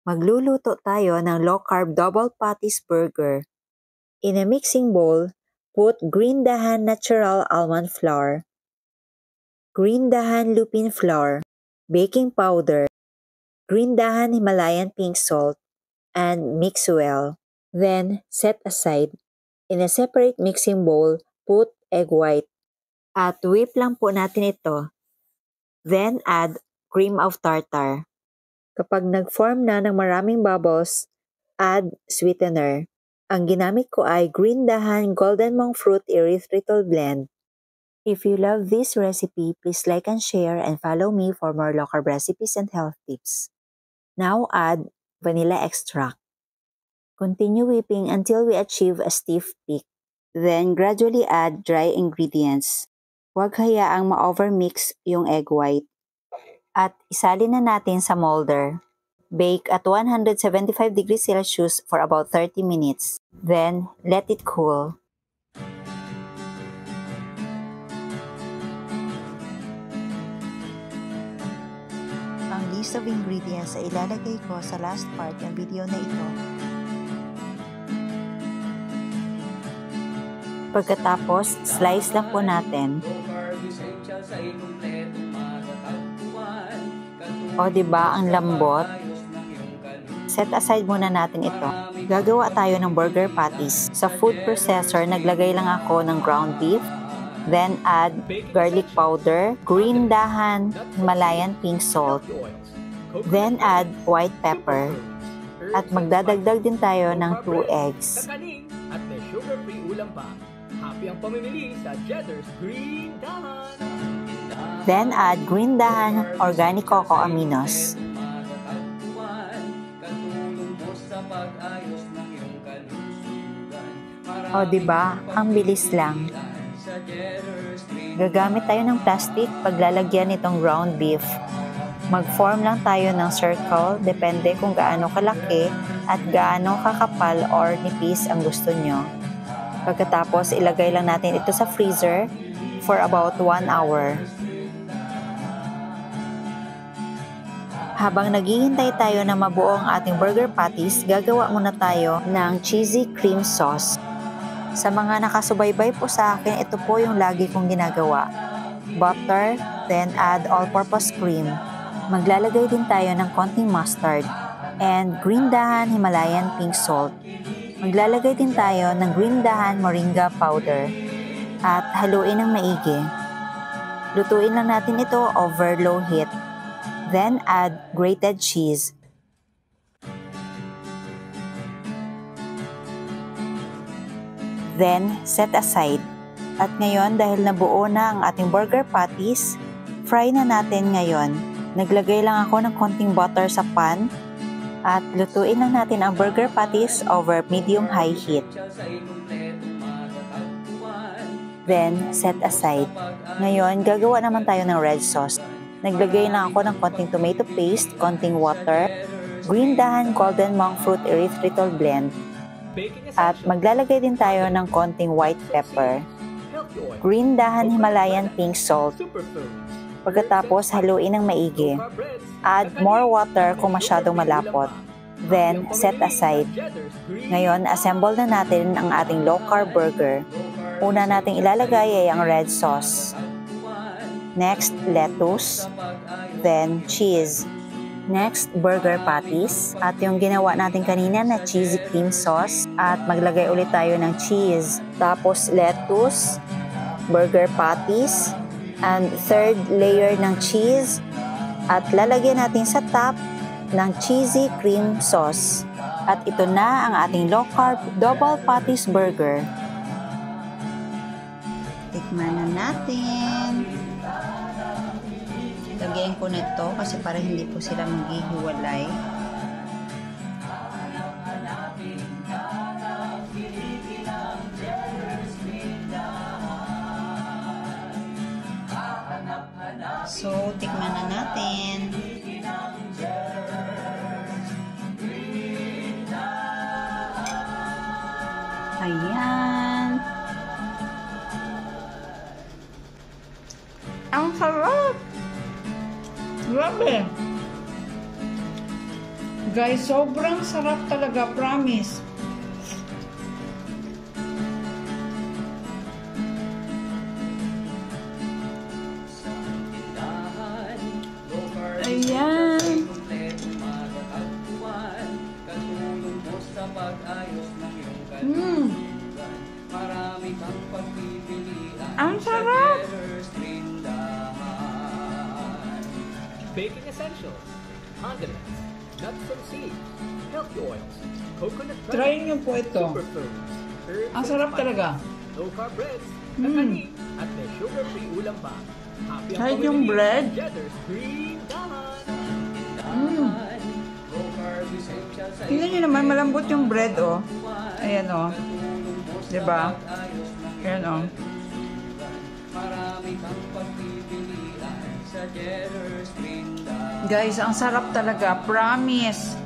Magluluto tayo ng low-carb double patties burger. In a mixing bowl, put green dahan natural almond flour, green dahan lupin flour, baking powder, green dahan Himalayan pink salt, and mix well. Then, set aside. In a separate mixing bowl, put egg white. At whip lang po natin ito. Then, add cream of tartar. Kapag nag-form na ng maraming bubbles, add sweetener. Ang ginamit ko ay green dahan golden monk fruit erythritol blend. If you love this recipe, please like and share and follow me for more low-carb recipes and health tips. Now add vanilla extract. Continue whipping until we achieve a stiff peak. Then gradually add dry ingredients. Huwag hayaang ma-overmix yung egg white. At isalin na natin sa molder. Bake at 175 degrees Celsius for about 30 minutes. Then, let it cool. Ang list of ingredients ay ilalagay ko sa last part ng video na ito. Pagkatapos, slice lang po natin. O diba ang lambot? Set aside muna natin ito. Gagawa tayo ng burger patties. Sa food processor, naglagay lang ako ng ground beef. Then add garlic powder, green dahan, Himalayan pink salt. Then add white pepper. At magdadagdag din tayo ng 2 eggs. At may sugar-free ulam pa. Happy ang pamimili sa Cheddar's Green Dahan. Then add green dahan organic cocoa aminos. O diba, ang bilis lang. Gagamit tayo ng plastic paglalagyan nitong ground beef. Mag-form lang tayo ng circle, depende kung gaano kalaki at gaano kakapal or nipis ang gusto nyo. Pagkatapos, ilagay lang natin ito sa freezer for about 1 hour. Habang naghihintay tayo na mabuo ang ating burger patties, gagawa muna tayo ng cheesy cream sauce. Sa mga nakasubaybay po sa akin, ito po yung lagi kong ginagawa. Butter, then add all-purpose cream. Maglalagay din tayo ng konting mustard and green dahan Himalayan pink salt. Maglalagay din tayo ng green dahan moringa powder at haluin ng maigi. Lutuin lang natin ito over low heat. Then add grated cheese. Then set aside. At ngayon dahil nabuo na ang ating burger patties, fry na natin ngayon. Naglagay lang ako ng konting butter sa pan at lutuin lang natin ang burger patties over medium-high heat. Then set aside. Ngayon gagawa naman tayo ng red sauce. Naglagay lang ako ng konting tomato paste, konting water, green dahan golden monk fruit erythritol blend, at maglalagay din tayo ng konting white pepper, green dahan Himalayan pink salt. Pagkatapos haluin ng maigi. Add more water kung masyadong malapot. Then set aside. Ngayon, assemble na natin ang ating low-carb burger. Una nating ilalagay ay ang red sauce. Next, lettuce. Then, cheese. Next, burger patties. At yung ginawa natin kanina na cheesy cream sauce. At maglagay ulit tayo ng cheese. Tapos, lettuce, burger patties, and third layer ng cheese. At lalagyan natin sa top ng cheesy cream sauce. At ito na ang ating low-carb double patties burger. Tikman na natin. Lagyan ko nito kasi para hindi po sila maghihiwalay. So, tikman na natin. Ayan. Ang sarap! Grabe! Guys, sobrang sarap talaga, promise. Ayan. Ang sarap. Baking essentials, condiments, nuts and seeds, healthy oils, coconut butter, Try niyo po ito. superfoods, herbs Ang and sarap spices, talaga. low-carb breads, kakanin, at may sugar-free ulam pa. Happy ang Kahit yung pamimili bread. sa Jetter's Green Dahan. Tingnan niyo naman, malambot yung bread, oh. Ayan, oh. Diba? Ayan, oh. Guys, ang sarap talaga. Promise.